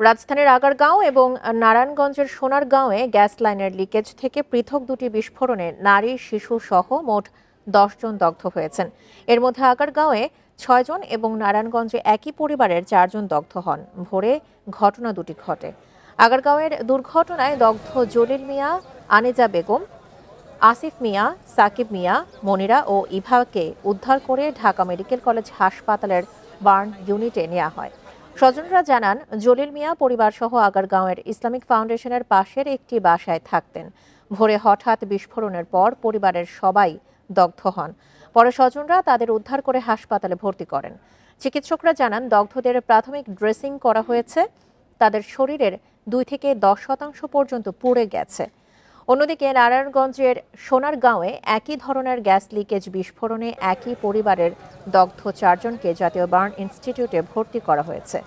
রাজধানীর আগারগাঁও এবং নারায়ণগঞ্জের সোনারগাঁওয়ে গ্যাস লাইনের লিকেজ থেকে পৃথক দুটি বিস্ফোরণে নারী শিশু সহ মোট ১০ জন দগ্ধ হয়েছেন। এর মধ্যে আগারগাঁওয়ে ৬ জন এবং নারায়ণগঞ্জে একই পরিবারের ৪ জন দগ্ধ হন। ভোরে ঘটনা দুটি ঘটে। আগারগাঁওয়ের দুর্ঘটনায় দগ্ধ জলিল মিয়া, আনিজা বেগম, আসিফ মিয়া, সাকিব মিয়া, মনিরা ও ইভাকে উদ্ধার করে ঢাকা মেডিকেল কলেজ হাসপাতালের বার্ন ইউনিটে নেওয়া হয়। স্বজনরা জানান, জলিল মিয়া পরিবারসহ আগারগাঁওয়ের ইসলামিক ফাউন্ডেশনের পাশের একটি বাসায় থাকতেন। ভোরে হঠাৎ বিস্ফোরণের পর পরিবারের সবাই দগ্ধ হন। পরে স্বজনরা তাদের উদ্ধার করে হাসপাতালে ভর্তি করেন। চিকিৎসকরা জানান, দগ্ধদের প্রাথমিক ড্রেসিং করা হয়েছে। তাদের শরীরের ২ থেকে ১০% পর্যন্ত পুড়ে গেছে। অন্যদিকে নারায়ণগঞ্জের সোনারগাঁওয়ে একই ধরনের গ্যাস লিকেজ বিস্ফোরণে একই পরিবারের দগ্ধ ৪ জনকে জাতীয় বার্ন ইনস্টিটিউটে ভর্তি করা হয়েছে।